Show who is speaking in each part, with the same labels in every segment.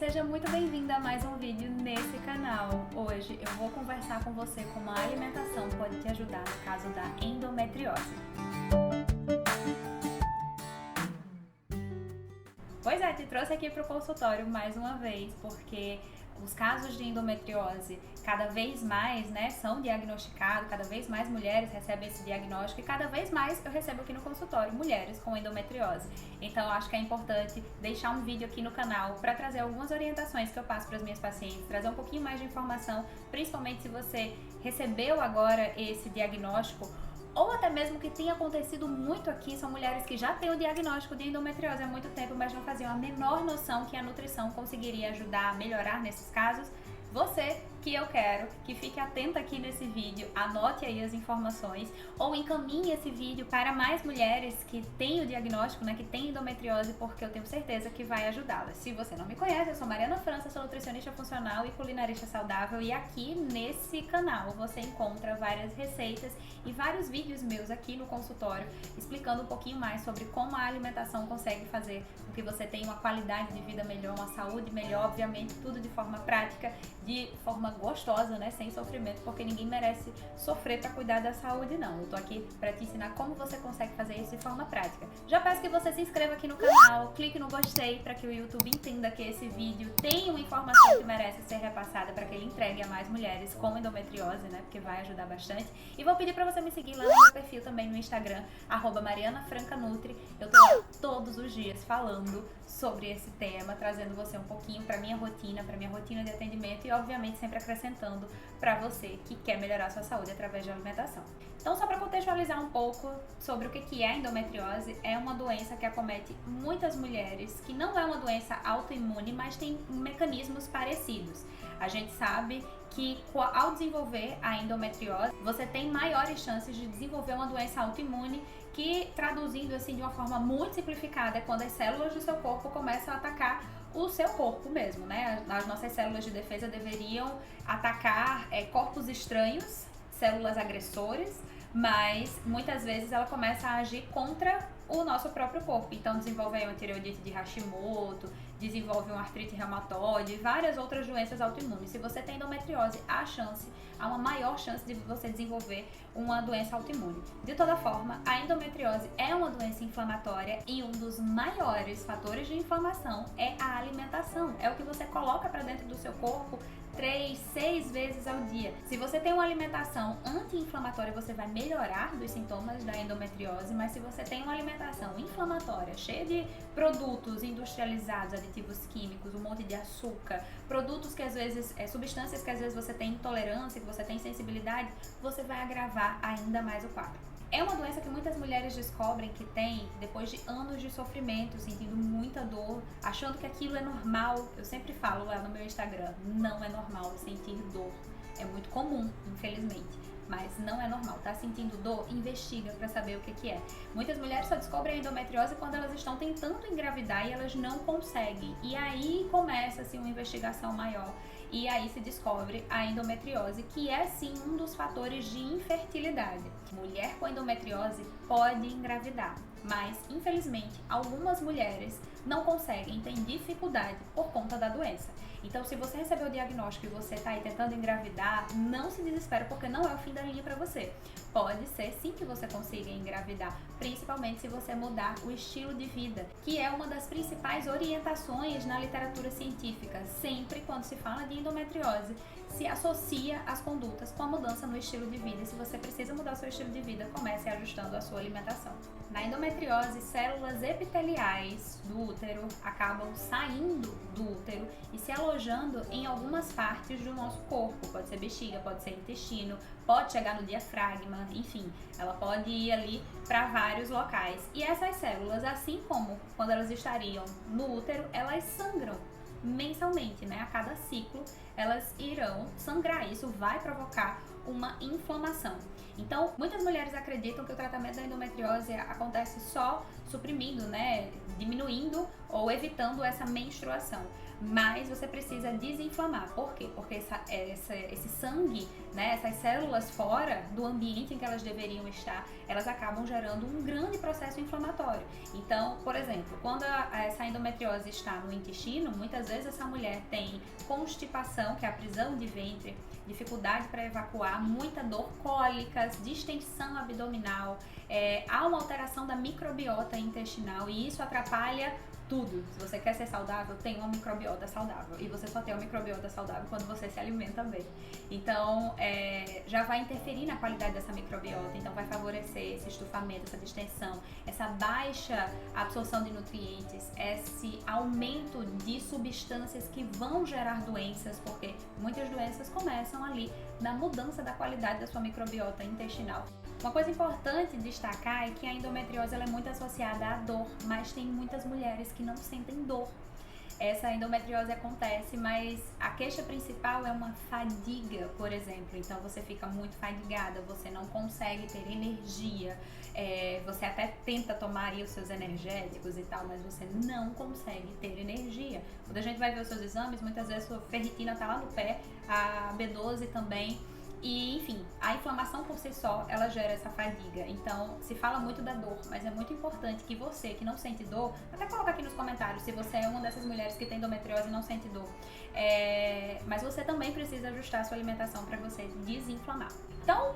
Speaker 1: seja muito bem-vinda a mais um vídeo nesse canal. Hoje eu vou conversar com você como a alimentação pode te ajudar no caso da endometriose. Pois é, te trouxe aqui para o consultório mais uma vez, porque os casos de endometriose cada vez mais, são diagnosticados, cada vez mais mulheres recebem esse diagnóstico e cada vez mais eu recebo aqui no consultório mulheres com endometriose. Então eu acho que é importante deixar um vídeo aqui no canal para trazer algumas orientações que eu passo para as minhas pacientes, trazer um pouquinho mais de informação, principalmente se você recebeu agora esse diagnóstico ou até mesmo que tenha acontecido muito aqui, são mulheres que já têm o diagnóstico de endometriose há muito tempo, mas não faziam a menor noção que a nutrição conseguiria ajudar a melhorar nesses casos. Você que eu quero que fique atenta aqui nesse vídeo, anote aí as informações ou encaminhe esse vídeo para mais mulheres que têm o diagnóstico, que têm endometriose, porque eu tenho certeza que vai ajudá-las. Se você não me conhece, eu sou Mariana França, sou nutricionista funcional e culinarista saudável e aqui nesse canal você encontra várias receitas e vários vídeos meus aqui no consultório explicando um pouquinho mais sobre como a alimentação consegue fazer com que você tenha uma qualidade de vida melhor, uma saúde melhor, obviamente tudo de forma prática, de forma gostosa, sem sofrimento, porque ninguém merece sofrer para cuidar da saúde, não. Eu tô aqui para te ensinar como você consegue fazer isso de forma prática. Já peço que você se inscreva aqui no canal, clique no gostei para que o YouTube entenda que esse vídeo tem uma informação que merece ser repassada para que ele entregue a mais mulheres com endometriose, porque vai ajudar bastante. E vou pedir para você me seguir lá no meu perfil também no Instagram, @marianafrancanutri. Eu tô lá todos os dias falando sobre esse tema, trazendo você um pouquinho para minha rotina de atendimento e obviamente sempre acrescentando para você que quer melhorar a sua saúde através de alimentação. Então, só para contextualizar um pouco sobre o que é a endometriose, é uma doença que acomete muitas mulheres, que não é uma doença autoimune, mas tem mecanismos parecidos. A gente sabe que ao desenvolver a endometriose, você tem maiores chances de desenvolver uma doença autoimune que, traduzindo assim de uma forma muito simplificada, é quando as células do seu corpo começam a atacar o seu corpo mesmo, As nossas células de defesa deveriam atacar corpos estranhos, células agressores, mas muitas vezes ela começa a agir contra o nosso próprio corpo. Então desenvolve aí uma tireoidite de Hashimoto, desenvolve uma artrite reumatoide e várias outras doenças autoimunes. Se você tem endometriose, há uma maior chance de você desenvolver uma doença autoimune. De toda forma, a endometriose é uma doença inflamatória e um dos maiores fatores de inflamação é a alimentação. É o que você coloca para dentro do seu corpo 3, 6 vezes ao dia. Se você tem uma alimentação anti-inflamatória, você vai melhorar dos sintomas da endometriose, mas se você tem uma alimentação inflamatória, cheia de produtos industrializados, aditivos químicos, um monte de açúcar, produtos que às vezes, substâncias que às vezes você tem intolerância, que você tem sensibilidade, você vai agravar ainda mais o quadro. É uma doença que muitas mulheres descobrem que tem depois de anos de sofrimento, sentindo muita dor, achando que aquilo é normal. Eu sempre falo lá no meu Instagram, não é normal sentir dor. É muito comum, infelizmente, mas não é normal. Tá sentindo dor? Investiga para saber o que é. Muitas mulheres só descobrem a endometriose quando elas estão tentando engravidar e elas não conseguem. E aí começa-se uma investigação maior. E aí se descobre a endometriose, que é sim um dos fatores de infertilidade. Mulher com endometriose pode engravidar, mas infelizmente algumas mulheres não conseguem, têm dificuldade por conta da doença. Então, se você recebeu o diagnóstico e você está aí tentando engravidar, não se desespere, porque não é o fim da linha para você. Pode ser sim que você consiga engravidar, principalmente se você mudar o estilo de vida, que é uma das principais orientações na literatura científica. Sempre quando se fala de endometriose, se associa as condutas com a mudança no estilo de vida. E se você precisa mudar o seu estilo de vida, comece ajustando a sua alimentação. Na endometriose, células epiteliais do útero acabam saindo do útero e se alojando em algumas partes do nosso corpo. Pode ser bexiga, pode ser intestino, pode chegar no diafragma, enfim, ela pode ir ali para vários locais. E essas células, assim como quando elas estariam no útero, elas sangram mensalmente, A cada ciclo elas irão sangrar. Isso vai provocar uma inflamação. Então, muitas mulheres acreditam que o tratamento da endometriose acontece só suprimindo, diminuindo ou evitando essa menstruação. mais você precisa desinflamar. Por quê? Porque esse sangue, né, essas células fora do ambiente em que elas deveriam estar, elas acabam gerando um grande processo inflamatório. Então, por exemplo, quando essa endometriose está no intestino, muitas vezes essa mulher tem constipação, que é a prisão de ventre, dificuldade para evacuar, muita dor, cólicas, distensão abdominal, há uma alteração da microbiota intestinal e isso atrapalha tudo. Se você quer ser saudável, tem uma microbiota saudável. E você só tem uma microbiota saudável quando você se alimenta bem. Então, já vai interferir na qualidade dessa microbiota. Então, vai favorecer esse estufamento, essa distensão, essa baixa absorção de nutrientes, esse aumento de substâncias que vão gerar doenças, porque muitas doenças começam ali na mudança da qualidade da sua microbiota intestinal. Uma coisa importante destacar é que a endometriose ela é muito associada à dor, mas tem muitas mulheres que não sentem dor. Essa endometriose acontece, mas a queixa principal é uma fadiga, por exemplo. Então você fica muito fadigada, você não consegue ter energia, você até tenta tomar aí os seus energéticos e tal, mas você não consegue ter energia. Quando a gente vai ver os seus exames, muitas vezes a sua ferritina está lá no pé, a B12 também. E, enfim, a inflamação por si só, ela gera essa fadiga. Então, se fala muito da dor, mas é muito importante que você, que não sente dor, até coloca aqui nos comentários se você é uma dessas mulheres que tem endometriose e não sente dor. Mas você também precisa ajustar a sua alimentação para você desinflamar. Então,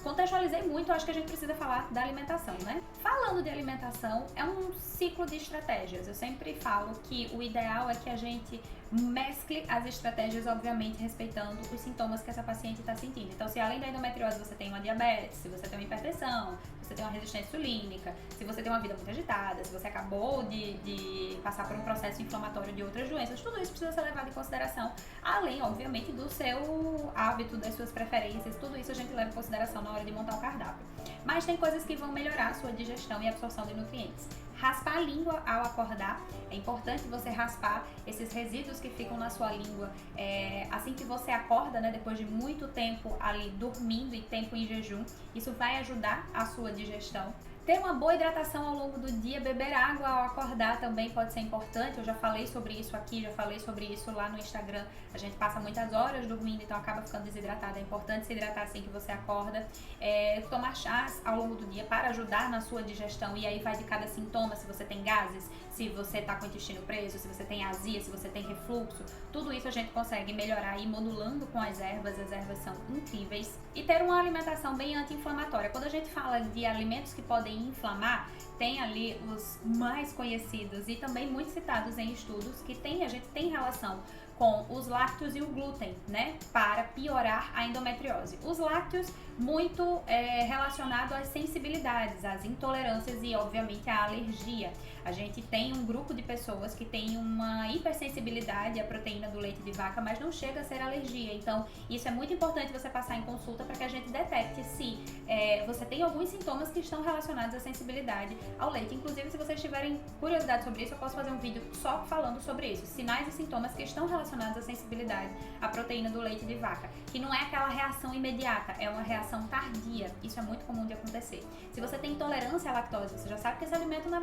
Speaker 1: contextualizei muito, acho que a gente precisa falar da alimentação, né? Falando de alimentação, é um ciclo de estratégias. Eu sempre falo que o ideal é que a gente mescle as estratégias, obviamente, respeitando os sintomas que essa paciente está sentindo. Então, se além da endometriose você tem uma diabetes, se você tem uma hipertensão, se você tem uma resistência insulínica, se você tem uma vida muito agitada, se você acabou de passar por um processo inflamatório de outras doenças, tudo isso precisa ser levado em consideração, além, obviamente, do seu hábito, das suas preferências, tudo isso a gente leva em consideração na hora de montar o cardápio. Mas tem coisas que vão melhorar a sua digestão e absorção de nutrientes. Raspar a língua ao acordar, é importante você raspar esses resíduos que ficam na sua língua assim que você acorda, né, depois de muito tempo ali dormindo e tempo em jejum, isso vai ajudar a sua digestão. Ter uma boa hidratação ao longo do dia, beber água ao acordar também pode ser importante. Eu já falei sobre isso aqui, já falei sobre isso lá no Instagram. A gente passa muitas horas dormindo, então acaba ficando desidratado. É importante se hidratar assim que você acorda. Tomar chás ao longo do dia para ajudar na sua digestão. E aí vai de cada sintoma, se você tem gases, se você está com o intestino preso, se você tem azia, se você tem refluxo. Tudo isso a gente consegue melhorar e modulando com as ervas são incríveis. E ter uma alimentação bem anti-inflamatória. Quando a gente fala de alimentos que podem inflamar, tem ali os mais conhecidos e também muito citados em estudos que a gente tem relação com os lácteos e o glúten, né, para piorar a endometriose. Os lácteos muito relacionado às sensibilidades, às intolerâncias e obviamente à alergia. A gente tem um grupo de pessoas que tem uma hipersensibilidade à proteína do leite de vaca, mas não chega a ser alergia. Então, isso é muito importante você passar em consulta para que a gente detecte se você tem alguns sintomas que estão relacionados à sensibilidade ao leite. Inclusive, se vocês tiverem curiosidade sobre isso, eu posso fazer um vídeo só falando sobre isso. Sinais e sintomas que estão relacionados à sensibilidade à proteína do leite de vaca, que não é aquela reação imediata, é uma reação tardia. Isso é muito comum de acontecer. Se você tem intolerância à lactose, você já sabe que esse alimento não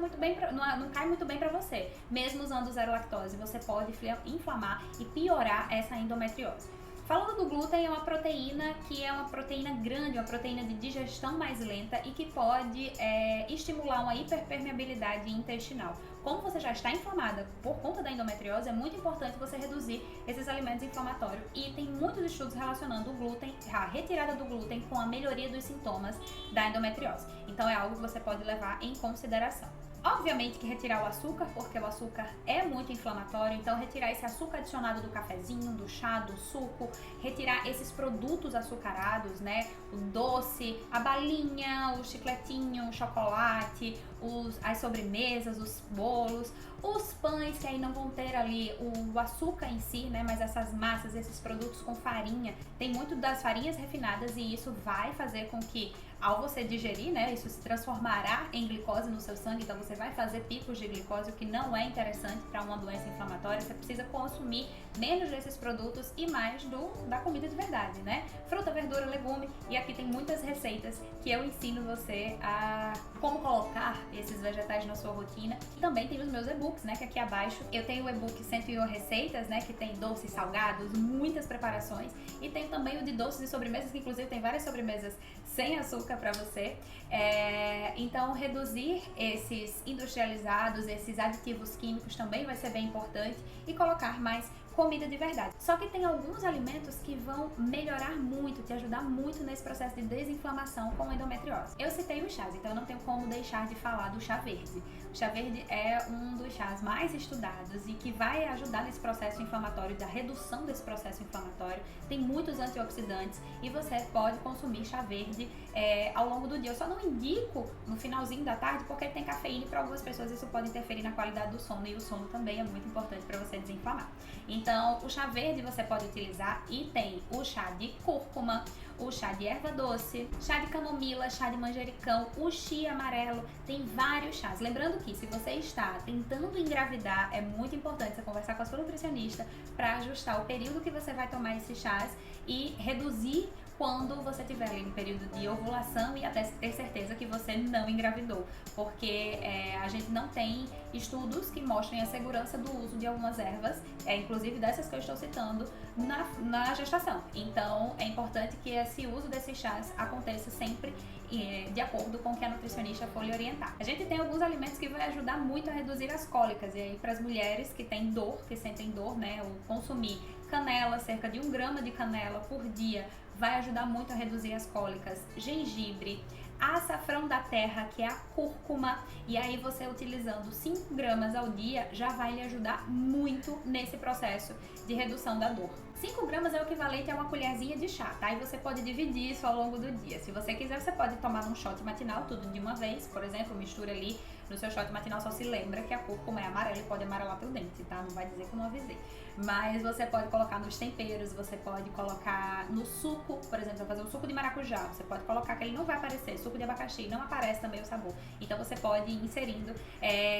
Speaker 1: cai muito bem para você. Mesmo usando zero lactose, você pode inflamar e piorar essa endometriose. Falando do glúten, é uma proteína que é uma proteína grande, uma proteína de digestão mais lenta e que pode estimular uma hiperpermeabilidade intestinal. Como você já está inflamada por conta da endometriose, é muito importante você reduzir esses alimentos inflamatórios. E tem muitos estudos relacionando o glúten, a retirada do glúten, com a melhoria dos sintomas da endometriose. Então é algo que você pode levar em consideração. Obviamente que retirar o açúcar, porque o açúcar é muito inflamatório, então retirar esse açúcar adicionado do cafezinho, do chá, do suco, retirar esses produtos açucarados, né? O doce, a balinha, o chicletinho, o chocolate, as sobremesas, os bolos, os pães que aí não vão ter ali o açúcar em si, né? Mas essas massas, esses produtos com farinha, tem muito das farinhas refinadas e isso vai fazer com que ao você digerir, né, isso se transformará em glicose no seu sangue, então você vai fazer picos de glicose, o que não é interessante para uma doença inflamatória. Você precisa consumir menos desses produtos e mais da comida de verdade, né? Fruta, verdura, legume, e aqui tem muitas receitas que eu ensino você a como colocar esses vegetais na sua rotina. E também tem os meus e-books, né, que aqui abaixo eu tenho o e-book 101 receitas, né, que tem doces, salgados, muitas preparações, e tem também o de doces e sobremesas, que inclusive tem várias sobremesas sem açúcar para você. Então reduzir esses industrializados, esses aditivos químicos também vai ser bem importante, e colocar mais comida de verdade. Só que tem alguns alimentos que vão melhorar muito, te ajudar muito nesse processo de desinflamação com endometriose. Eu citei os chás, então eu não tenho como deixar de falar do chá verde. O chá verde é um dos chás mais estudados e que vai ajudar nesse processo inflamatório, da redução desse processo inflamatório. Tem muitos antioxidantes e você pode consumir chá verde ao longo do dia. Eu só não indico no finalzinho da tarde porque tem cafeína e para algumas pessoas isso pode interferir na qualidade do sono, e o sono também é muito importante para você desinflamar. Então, o chá verde você pode utilizar, e tem o chá de cúrcuma, o chá de erva doce, chá de camomila, chá de manjericão, o chia amarelo, tem vários chás. Lembrando que se você está tentando engravidar, é muito importante você conversar com a sua nutricionista para ajustar o período que você vai tomar esses chás e reduzir quando você estiver ali no período de ovulação, e até ter certeza que você não engravidou, porque a gente não tem estudos que mostrem a segurança do uso de algumas ervas, inclusive dessas que eu estou citando, na gestação. Então é importante que esse uso desses chás aconteça sempre de acordo com o que a nutricionista for lhe orientar. A gente tem alguns alimentos que vai ajudar muito a reduzir as cólicas, e aí para as mulheres que têm dor, que sentem dor, né, o consumir canela, cerca de 1 grama de canela por dia, vai ajudar muito a reduzir as cólicas. Gengibre, açafrão da terra, que é a cúrcuma, e aí você utilizando 5 gramas ao dia já vai lhe ajudar muito nesse processo de redução da dor. 5 gramas é o equivalente a uma colherzinha de chá, tá? E você pode dividir isso ao longo do dia. Se você quiser, você pode tomar num shot matinal, tudo de uma vez. Por exemplo, mistura ali no seu shot matinal, só se lembra que a cúrcuma é amarela e pode amarelar teu dente, tá? Não vai dizer que eu não avisei. Mas você pode colocar nos temperos, você pode colocar no suco, por exemplo, você vai fazer um suco de maracujá, você pode colocar que ele não vai aparecer, suco de abacaxi, não aparece também o sabor. Então você pode ir inserindo.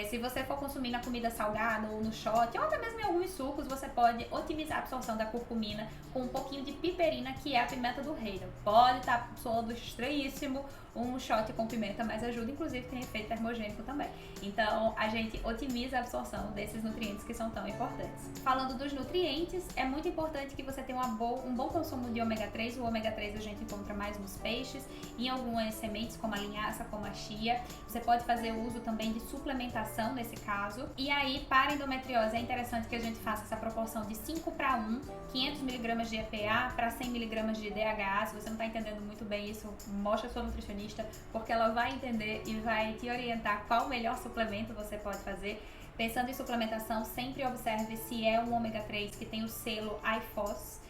Speaker 1: Se você for consumir na comida salgada ou no shot, ou até mesmo em alguns sucos, você pode otimizar a absorção da curcumina com um pouquinho de piperina, que é a pimenta do reino. Pode estar soando estranhíssimo um shot com pimenta, mas ajuda, inclusive tem efeito termogênico também. Então a gente otimiza a absorção desses nutrientes que são tão importantes. Falando dos nutrientes, é muito importante que você tenha um bom consumo de ômega 3. O ômega 3 a gente encontra mais nos peixes, em algumas sementes como a linhaça, como a chia. Você pode fazer uso também de suplementação nesse caso. E aí, para endometriose, é interessante que a gente faça essa proporção de 5:1, 500 mg de EPA para 100 mg de DHA. Se você não está entendendo muito bem isso, mostra a sua nutricionista, porque ela vai entender e vai te orientar qual o melhor suplemento você pode fazer. Pensando em suplementação, sempre observe se é um ômega 3 que tem o selo IFOS,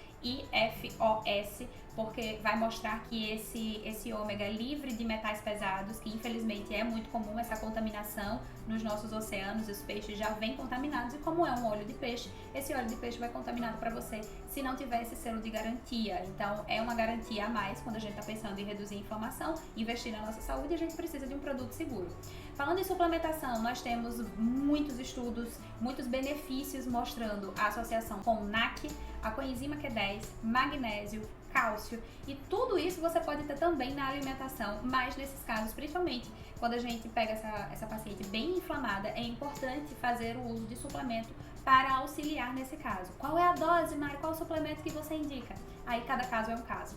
Speaker 1: porque vai mostrar que esse ômega é livre de metais pesados, que infelizmente é muito comum essa contaminação nos nossos oceanos. Os peixes já vêm contaminados, e como é um óleo de peixe, esse óleo de peixe vai contaminado para você se não tiver esse selo de garantia. Então é uma garantia a mais quando a gente está pensando em reduzir a inflamação, investir na nossa saúde, a gente precisa de um produto seguro. Falando em suplementação, nós temos muitos estudos, muitos benefícios mostrando a associação com NAC, a coenzima Q10, magnésio, cálcio, e tudo isso você pode ter também na alimentação, mas nesses casos, principalmente quando a gente pega essa paciente bem inflamada, é importante fazer o uso de suplemento para auxiliar nesse caso. Qual é a dose, Mari? Qual o suplemento que você indica? Aí cada caso é um caso.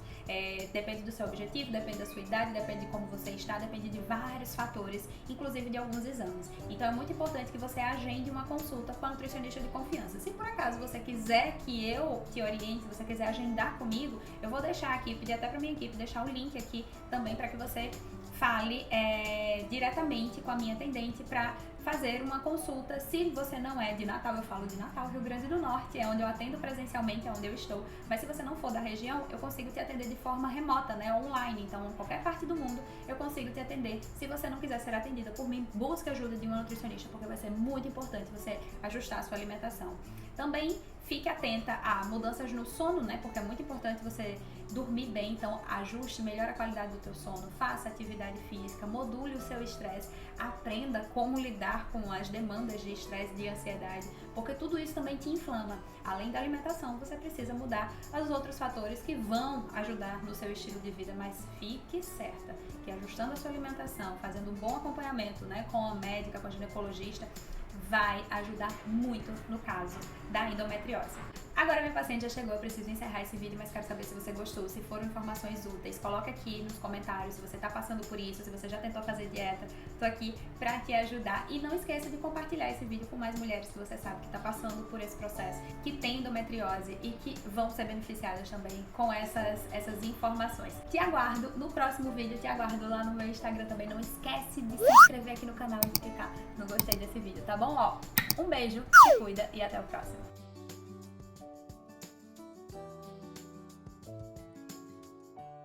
Speaker 1: Depende do seu objetivo, depende da sua idade, depende de como você está, depende de vários fatores, inclusive de alguns exames. Então é muito importante que você agende uma consulta com a nutricionista de confiança. Se por acaso você quiser que eu te oriente, se você quiser agendar comigo, eu vou deixar aqui, pedir até para minha equipe deixar o link aqui também para que você fale diretamente com a minha atendente para fazer uma consulta. Se você não é de Natal, eu falo de Natal, Rio Grande do Norte, é onde eu atendo presencialmente, é onde eu estou, mas se você não for da região, eu consigo te atender de forma remota, né, online. Então, em qualquer parte do mundo, eu consigo te atender. Se você não quiser ser atendida por mim, busque a ajuda de uma nutricionista, porque vai ser muito importante você ajustar a sua alimentação. Também Fique atenta a mudanças no sono, né? Porque é muito importante você dormir bem, então ajuste, melhore a qualidade do teu sono, faça atividade física, module o seu estresse, aprenda como lidar com as demandas de estresse, de ansiedade, porque tudo isso também te inflama. Além da alimentação, você precisa mudar os outros fatores que vão ajudar no seu estilo de vida, mas fique certa que ajustando a sua alimentação, fazendo um bom acompanhamento, né, com a médica, com a ginecologista, vai ajudar muito no caso da endometriose. Agora minha paciente já chegou, eu preciso encerrar esse vídeo, mas quero saber se você gostou, se foram informações úteis. Coloca aqui nos comentários se você tá passando por isso, se você já tentou fazer dieta. Tô aqui pra te ajudar e não esqueça de compartilhar esse vídeo com mais mulheres que você sabe que tá passando por esse processo, que tem endometriose e que vão ser beneficiadas também com essas informações. Te aguardo no próximo vídeo, te aguardo lá no meu Instagram também. Não esquece de se inscrever aqui no canal e clicar no gostei desse vídeo, tá bom? Ó, um beijo, se cuida e até o próximo.